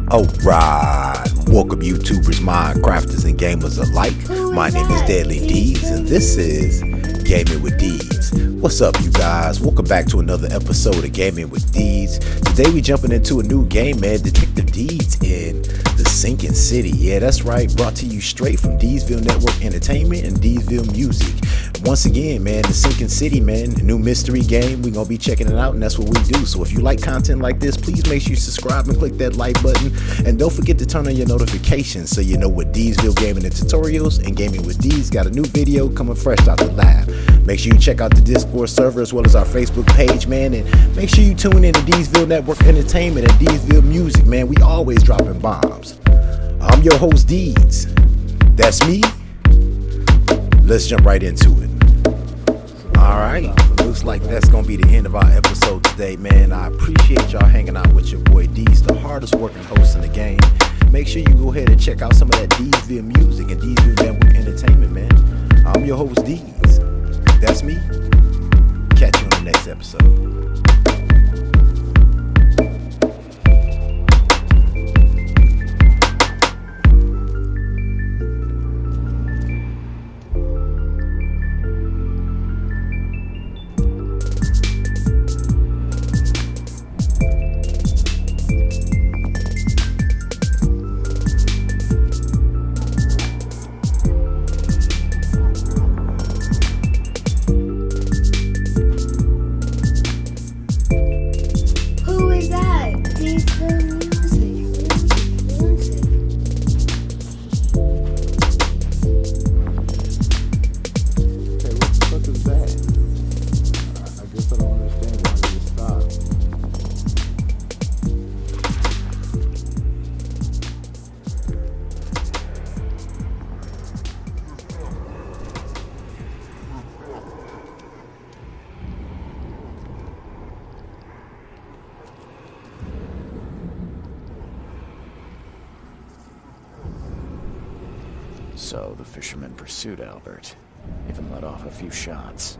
Alright, welcome YouTubers, Minecrafters, and gamers alike. My name is D33DZ, and this is Gaming with Deeds. What's up, you guys? Welcome back to another episode of Gaming with Deeds. Today we jumping into a new game, man. Detective Deeds in the Sinking City. Yeah, that's right. Brought to you straight from Deedsville Network Entertainment and Deedsville Music. Once again, man, the Sinking City, man, a new mystery game. We're gonna be checking it out, and that's what we do. So if you like content like this, please make sure you subscribe and click that like button, and don't forget to turn on your notifications so you know what Deedsville Gaming and Tutorials and Gaming with Deeds got a new video coming fresh out the lab. Make sure you check out the Discord server as well as our Facebook page, man, and make sure you tune in to Deedsville Network Entertainment and Deedsville Music, man. We always dropping bombs. I'm your host, Deeds. That's me. Let's jump right into it. Alright, looks like that's gonna be the end of our episode today, man. I appreciate y'all hanging out with your boy Deeds, the hardest working host in the game. Make sure you go ahead and check out some of that Deedsville Music and Deedsville Network Entertainment, man. I'm your host, Deeds. That's me. Catch you on the next episode. So the fisherman pursued Albert, even let off a few shots.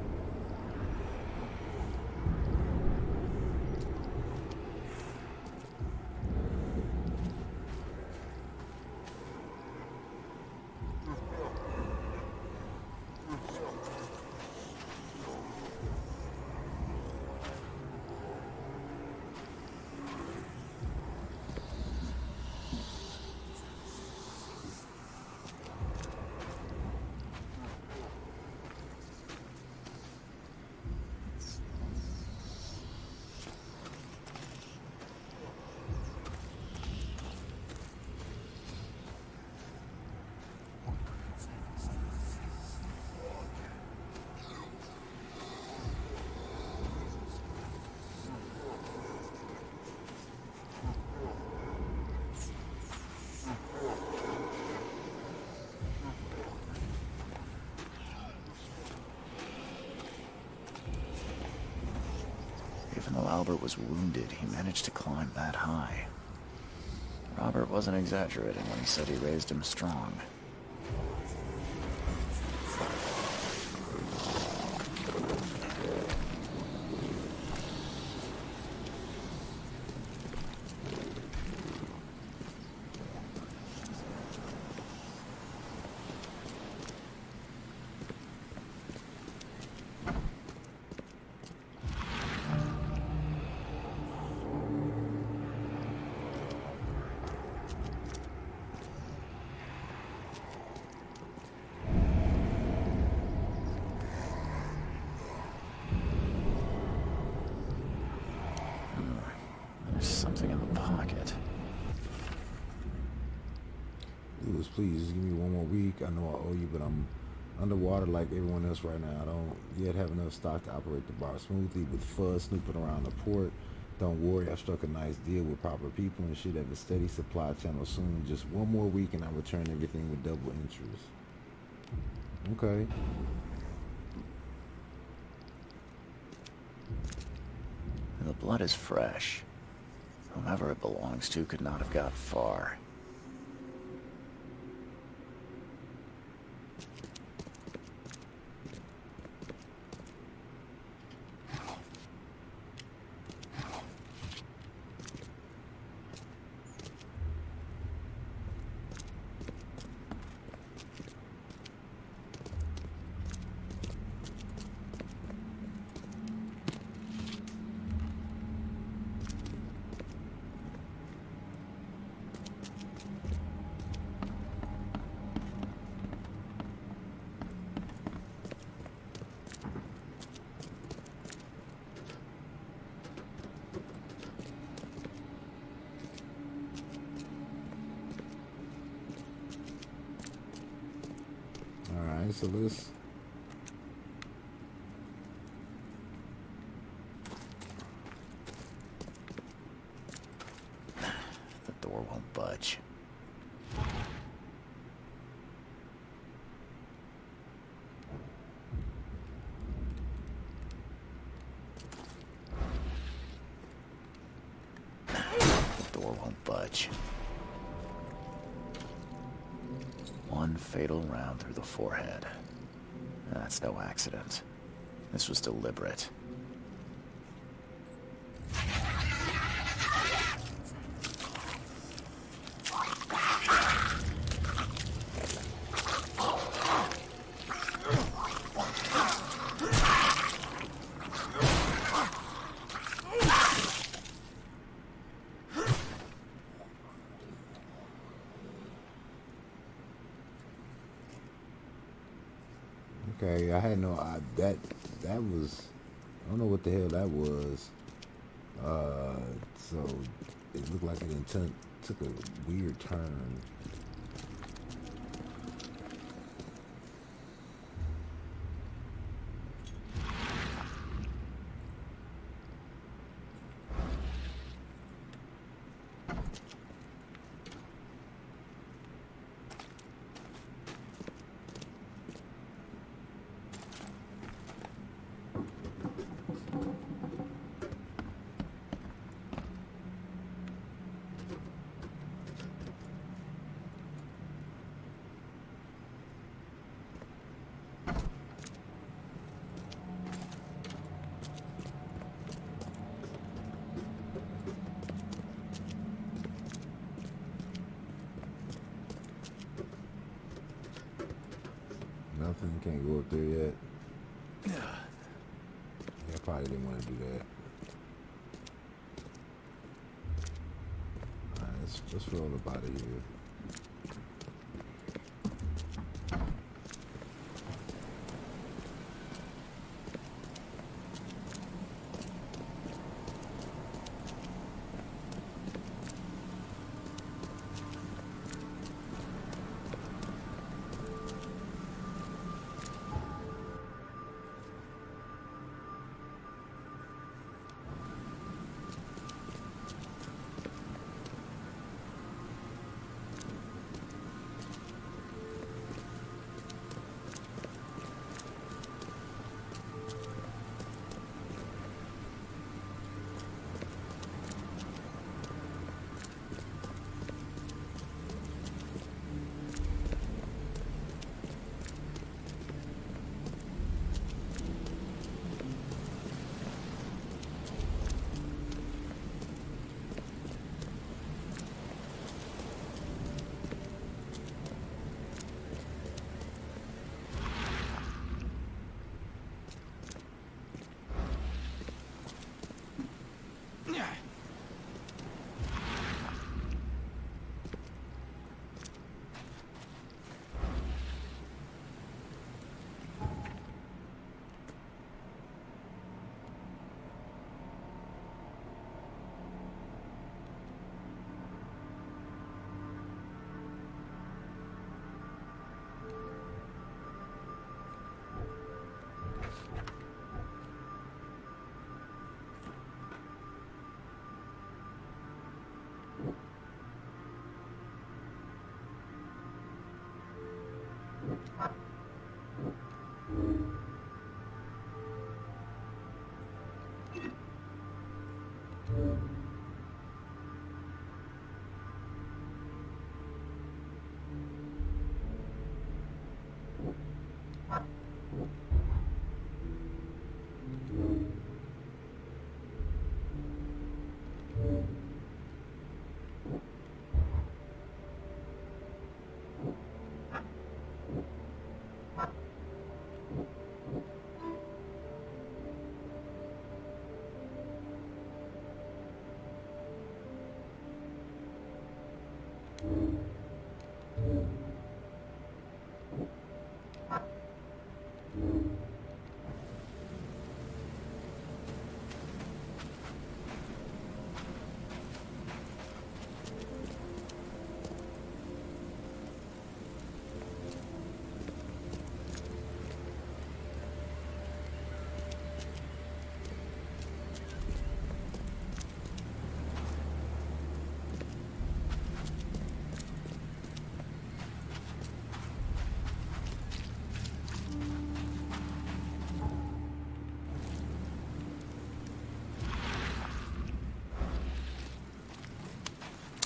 Even though Albert was wounded, he managed to climb that high. Robert wasn't exaggerating when he said he raised him strong. There's something in the pocket. Lewis, please, just give me one more week. I know I owe you, but I'm underwater like everyone else right now. I don't yet have enough stock to operate the bar smoothly with Fuzz snooping around the port. Don't worry, I struck a nice deal with proper people and should have a steady supply channel soon. Just one more week and I'll return everything with double interest. Okay. The blood is fresh. Whomever it belongs to could not have got far. this a list? The door won't budge. The door won't budge. One fatal round through the forehead. That's no accident. This was deliberate. Okay, I had that was, I don't know what the hell that was. So it looked like it took a weird turn. Nothing, can't go up there yet. Yeah, I probably didn't want to do that. Alright, let's roll up out of here.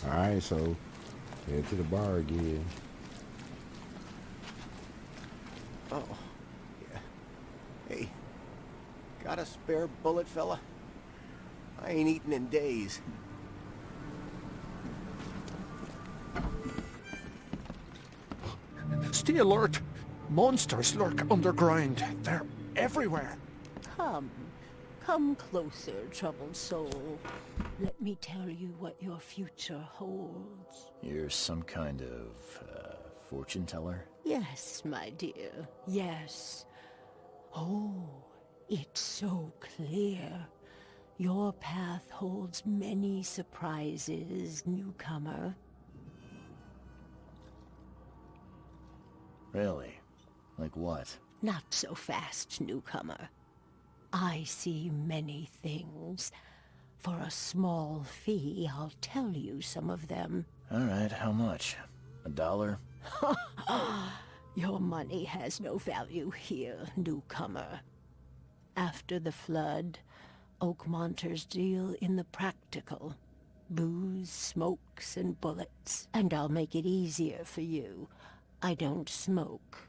Alright, so head to the bar again. Oh, yeah. Hey, got a spare bullet, fella? I ain't eaten in days. Stay alert! Monsters lurk underground. They're everywhere. Come closer, troubled soul. Let me tell you what your future holds. You're some kind of, fortune teller? Yes, my dear, yes. Oh, it's so clear. Your path holds many surprises, newcomer. Really? Like what? Not so fast, newcomer. I see many things. For a small fee, I'll tell you some of them. Alright, how much? $1? Your money has no value here, newcomer. After the flood, Oakmonters deal in the practical. Booze, smokes, and bullets. And I'll make it easier for you. I don't smoke.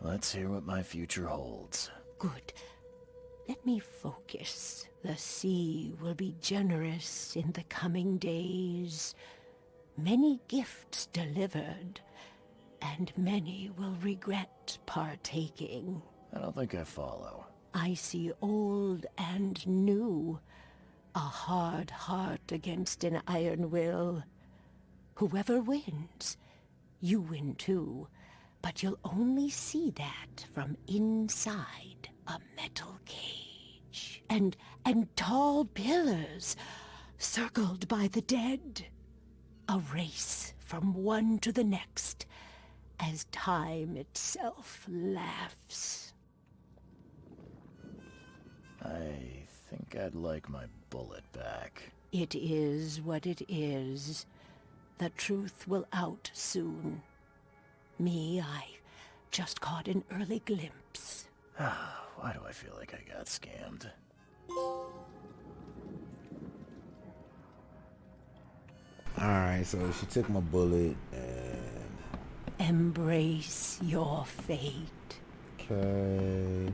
Let's hear what my future holds. Good. Let me focus. The sea will be generous in the coming days. Many gifts delivered, and many will regret partaking. I don't think I follow. I see old and new. A hard heart against an iron will. Whoever wins, you win too. But you'll only see that from inside a metal cage. And tall pillars, circled by the dead. A race from one to the next, as time itself laughs. I think I'd like my bullet back. It is what it is. The truth will out soon. Me, I just caught an early glimpse. Why do I feel like I got scammed? Alright, so she took my bullet and... Embrace your fate. Okay.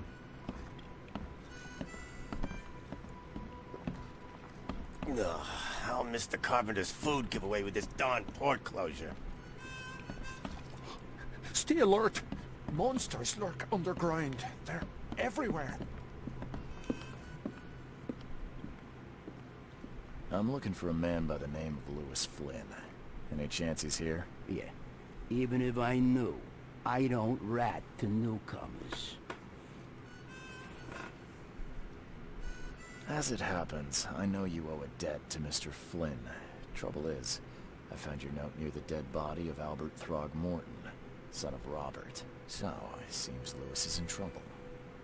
Ugh, I'll miss the carpenter's food giveaway with this darn port closure. Stay alert! Monsters lurk underground. They're everywhere. I'm looking for a man by the name of Lewis Flynn. Any chance he's here? Yeah. Even if I knew, I don't rat to newcomers. As it happens, I know you owe a debt to Mr. Flynn. Trouble is, I found your note near the dead body of Albert Throgmorton, son of Robert. So, it seems Lewis is in trouble.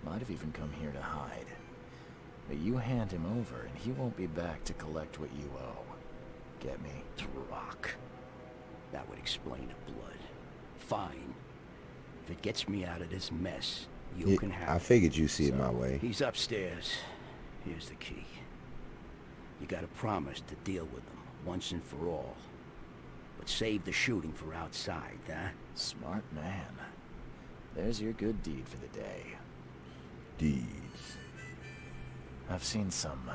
Might have even come here to hide. But you hand him over, and he won't be back to collect what you owe. Get me? Rock. That would explain the blood. Fine. If it gets me out of this mess, you can have I it. figured you see it my way. He's upstairs. Here's the key. You gotta promise to deal with him, once and for all. But save the shooting for outside, huh? Smart man. There's your good deed for the day. Deeds. I've seen some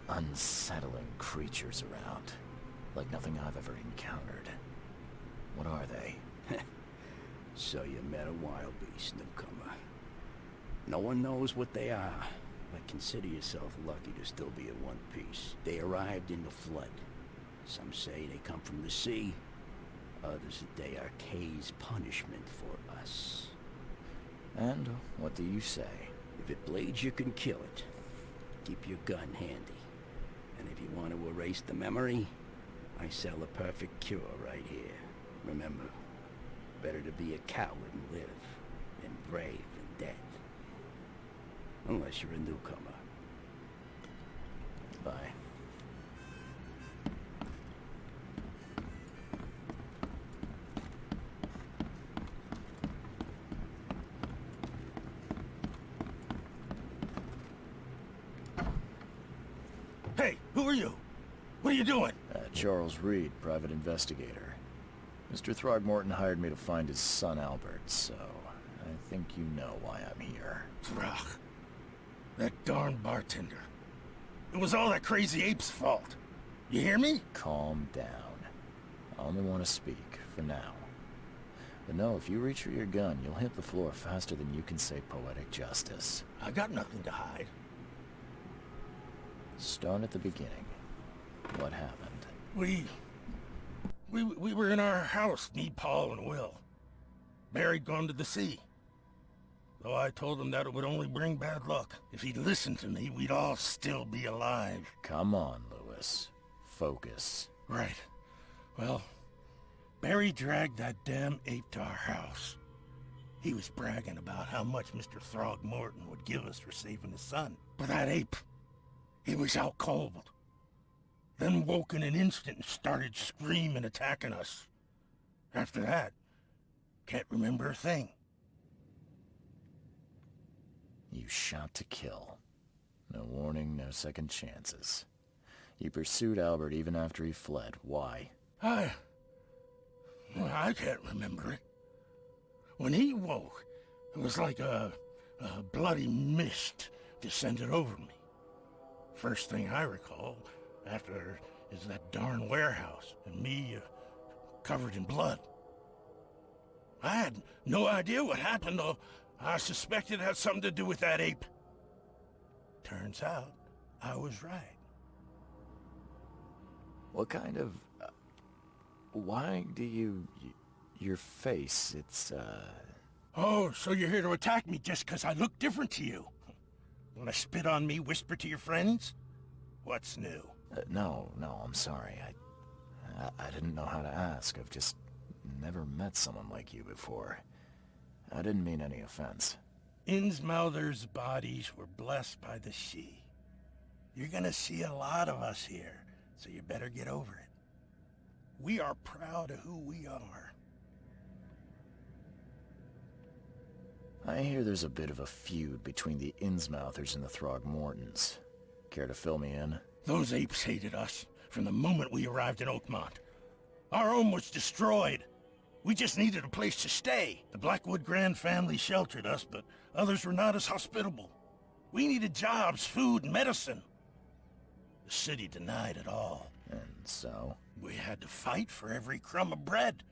unsettling creatures around. Like nothing I've ever encountered. What are they? So you met a wild beast, newcomer. No one knows what they are, but consider yourself lucky to still be in one piece. They arrived in the flood. Some say they come from the sea. Others that they are Kay's punishment for us. And what do you say? If it bleeds, you can kill it. Keep your gun handy. And if you want to erase the memory, I sell a perfect cure right here. Remember, better to be a coward and live, than brave and dead. Unless you're a newcomer. Bye. Who are you? What are you doing? Charles Reed, private investigator. Mr. Throgmorton hired me to find his son Albert, so I think you know why I'm here. Throg. That darn bartender. It was all that crazy ape's fault. You hear me? Calm down. I only want to speak, for now. But no, if you reach for your gun, you'll hit the floor faster than you can say poetic justice. I got nothing to hide. Start at the beginning. What happened? We were in our house, me, Paul, and Will. Barry'd gone to the sea. Though I told him that it would only bring bad luck. If he'd listened to me, we'd all still be alive. Come on, Lewis. Focus. Right. Well, Barry dragged that damn ape to our house. He was bragging about how much Mr. Throgmorton would give us for saving his son. But that ape, he was out cold. Then woke in an instant and started screaming, attacking us. After that, can't remember a thing. You shot to kill. No warning, no second chances. You pursued Albert even after he fled. Why? I can't remember it. When he woke, it was like a bloody mist descended over me. First thing I recall after is that darn warehouse and me covered in blood. I had no idea what happened, though. I suspected it had something to do with that ape. Turns out, I was right. What kind of... why do you... your face, it's, Oh, so you're here to attack me just 'cause I look different to you? Wanna spit on me, whisper to your friends? What's new? No, I'm sorry. I didn't know how to ask. I've just never met someone like you before. I didn't mean any offense. Innsmouther's bodies were blessed by the sea. You're gonna see a lot of us here, so you better get over it. We are proud of who we are. I hear there's a bit of a feud between the Innsmouthers and the Throgmortons. Care to fill me in? Those apes hated us from the moment we arrived in Oakmont. Our home was destroyed. We just needed a place to stay. The Blackwood Grand family sheltered us, but others were not as hospitable. We needed jobs, food, and medicine. The city denied it all. And so? We had to fight for every crumb of bread.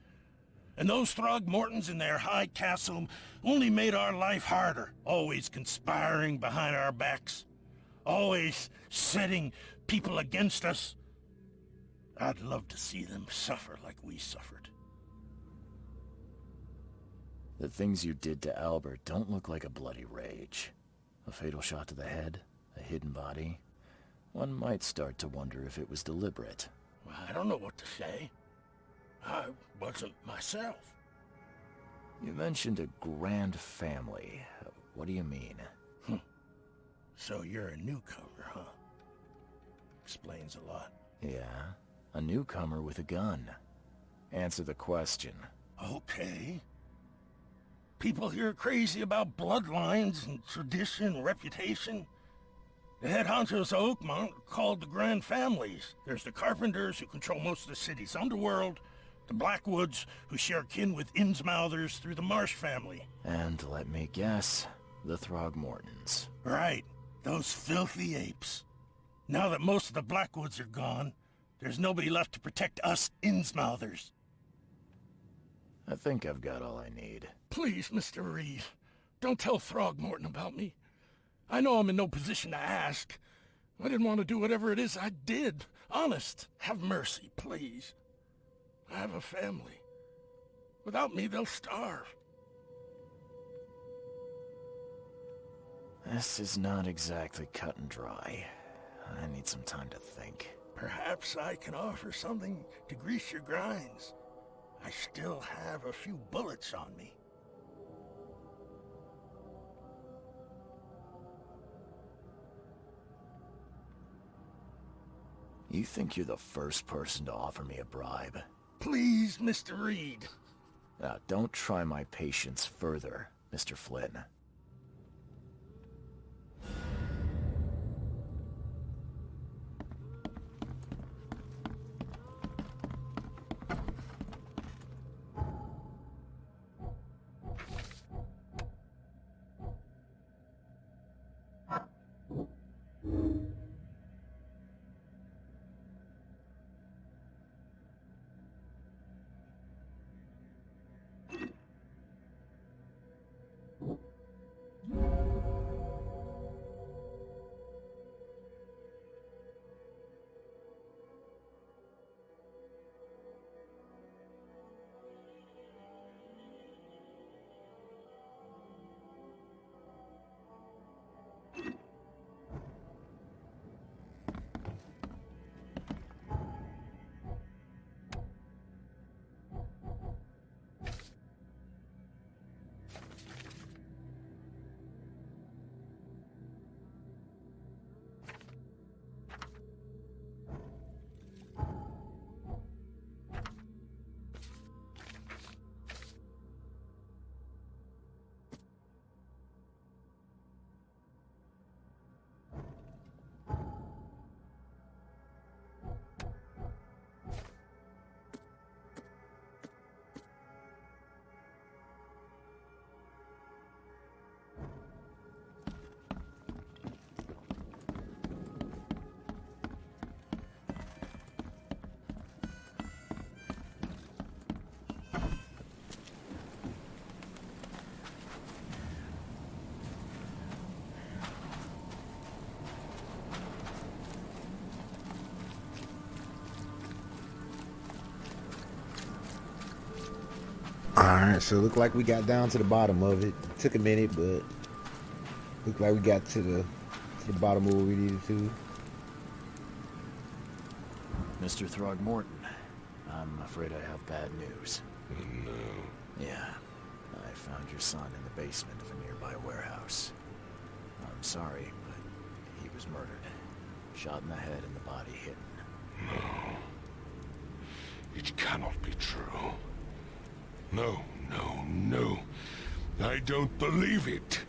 And those Throgmortons in their high castle only made our life harder, always conspiring behind our backs, always setting people against us. I'd love to see them suffer like we suffered. The things you did to Albert don't look like a bloody rage. A fatal shot to the head, a hidden body. One might start to wonder if it was deliberate. I don't know what to say. I wasn't myself. You mentioned a grand family. What do you mean? So you're a newcomer, huh? Explains a lot. Yeah, a newcomer with a gun. Answer the question. Okay. People here are crazy about bloodlines and tradition and reputation. The head honchos of Oakmont are called the Grand Families. There's the Carpenters, who control most of the city's underworld, the Blackwoods, who share kin with Innsmouthers through the Marsh family. And let me guess, the Throgmortons. Right, those filthy apes. Now that most of the Blackwoods are gone, there's nobody left to protect us Innsmouthers. I think I've got all I need. Please, Mr. Reed, don't tell Throgmorton about me. I know I'm in no position to ask. I didn't want to do whatever it is I did. Honest, have mercy, please. I have a family. Without me, they'll starve. This is not exactly cut and dry. I need some time to think. Perhaps I can offer something to grease your grinds. I still have a few bullets on me. You think you're the first person to offer me a bribe? Please, Mr. Reed. Now, don't try my patience further, Mr. Flynn. Alright, so look like we got down to the bottom of it. Took a minute, but looked like we got to the bottom of what we needed to. Mr. Throgmorton, I'm afraid I have bad news. No. Yeah, I found your son in the basement of a nearby warehouse. I'm sorry, but he was murdered. Shot in the head and the body hidden. No. It cannot be true. No, no, no. I don't believe it.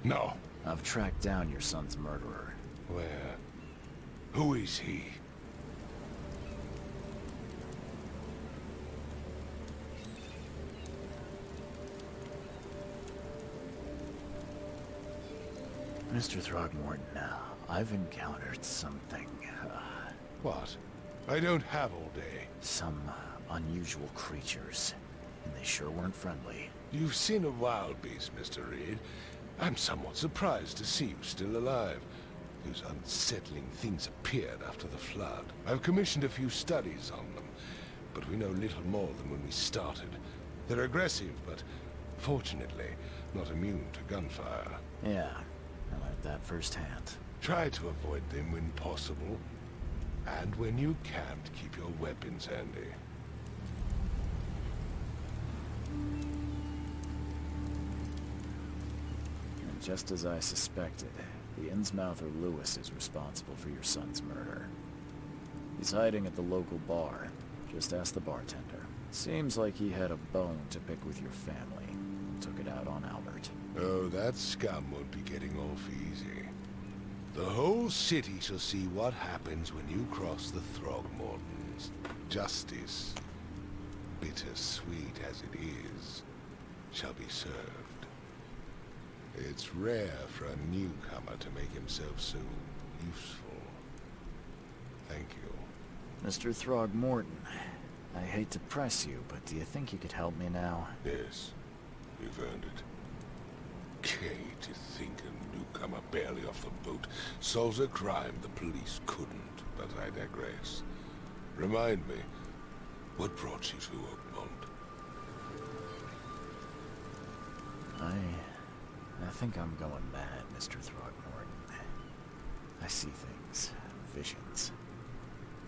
No. I've tracked down your son's murderer. Where? Who is he? Mr. Throgmorton, I've encountered something. What? I don't have all day. Some unusual creatures. And they sure weren't friendly. You've seen a wild beast, Mr. Reed. I'm somewhat surprised to see you still alive. Those unsettling things appeared after the flood. I've commissioned a few studies on them, but we know little more than when we started. They're aggressive, but fortunately not immune to gunfire. Yeah, I learned that firsthand. Try to avoid them when possible. And when you can't, keep your weapons handy. And just as I suspected, the Innsmouther Lewis is responsible for your son's murder. He's hiding at the local bar. Just ask the bartender. Seems like he had a bone to pick with your family. Took it out on Albert. Oh, that scum won't be getting off easy. The whole city shall see what happens when you cross the Throgmortons. Justice, bittersweet as it is, shall be served. It's rare for a newcomer to make himself so useful. Thank you. Mr. Throgmorton, I hate to press you, but do you think you could help me now? Yes, you've earned it. Okay, to think a newcomer barely off the boat solves a crime the police couldn't, but I digress. Remind me, what brought you to Oakmont? I think I'm going mad, Mr. Throgmorton. I see things, visions,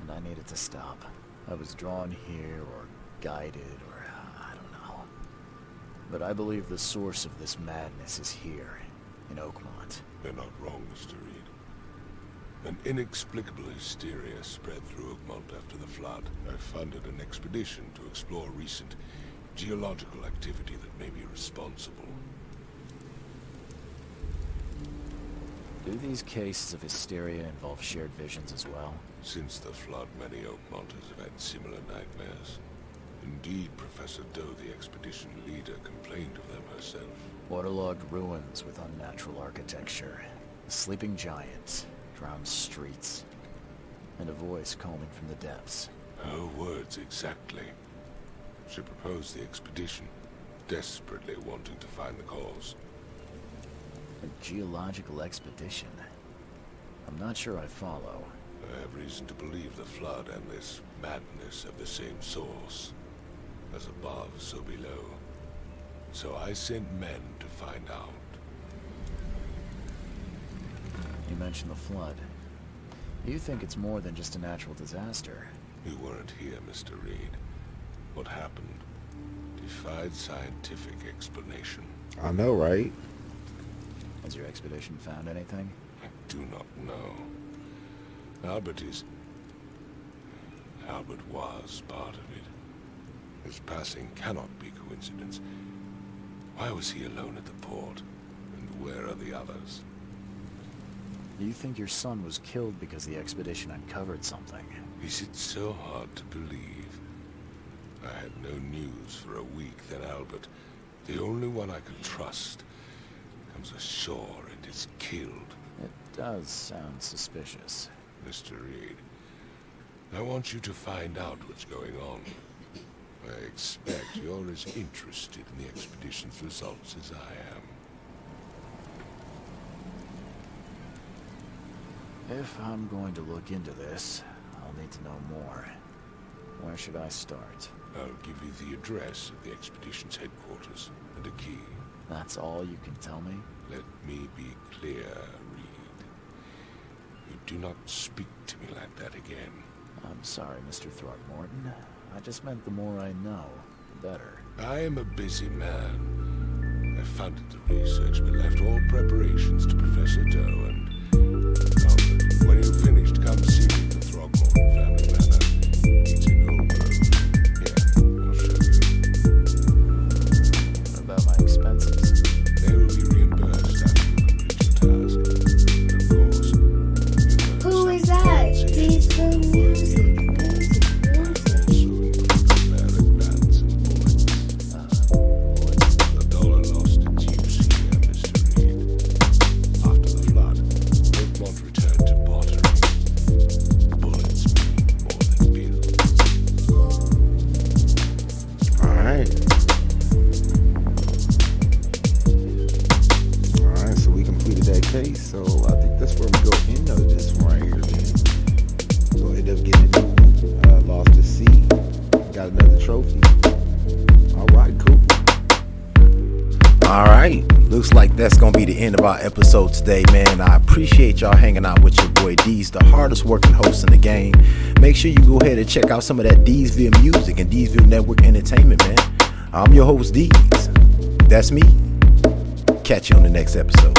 and I needed to stop. I was drawn here, or guided, or I don't know. But I believe the source of this madness is here, in Oakmont. You're not wrong, Mr. Reed. An inexplicable hysteria spread through Oakmont after the flood. I funded an expedition to explore recent geological activity that may be responsible. Do these cases of hysteria involve shared visions as well? Since the flood, many Oakmonters have had similar nightmares. Indeed, Professor Doe, the expedition leader, complained of them herself. Waterlogged ruins with unnatural architecture, a sleeping giant, drowned streets, and a voice calling from the depths. Her words exactly. She proposed the expedition, desperately wanting to find the cause. A geological expedition? I'm not sure I follow. I have reason to believe the flood and this madness have the same source. As above, so below. So I sent men to find out. You mentioned the flood. You think it's more than just a natural disaster? You weren't here, Mr. Reed. What happened defied scientific explanation. I know, right? Has your expedition found anything? I do not know. Albert was part of it. His passing cannot be coincidence. Why was he alone at the port? And where are the others? Do you think your son was killed because the expedition uncovered something? Is it so hard to believe? I had no news for a week, then Albert, the only one I could trust, comes ashore and is killed. It does sound suspicious. Mr. Reed, I want you to find out what's going on. I expect you're as interested in the expedition's results as I am. If I'm going to look into this, I'll need to know more. Where should I start? I'll give you the address of the expedition's headquarters and a key. That's all you can tell me? Let me be clear, Reed. You do not speak to me like that again. I'm sorry, Mr. Throckmorton. I just meant the more I know, the better. I am a busy man. I funded the research but left all preparations to Professor Doe and... Albert, when you're finished, come see me at the Throckmorton family manor. It's in Old Grove. Here, I'll show you. What about my expenses? They will be reimbursed after you complete your task. And of course, Who is that? Diesel music. The dollar lost its use here, Mr. Reed. After the flood, Oakmont returned to bartering. Bullets mean more than bills. Alright. Alright, so we completed that case, so I think that's where we go end of this one right here then. So end up getting a new one. Lost at sea. Got another trophy. Alright, cool. Alright, looks like that's gonna be the end of our episode today, man. I appreciate y'all hanging out with your boy D's, the hardest working host in the game. Make sure you go ahead and check out some of that D'sville music and D'sville Network Entertainment, man. I'm your host D's. That's me. Catch you on the next episode.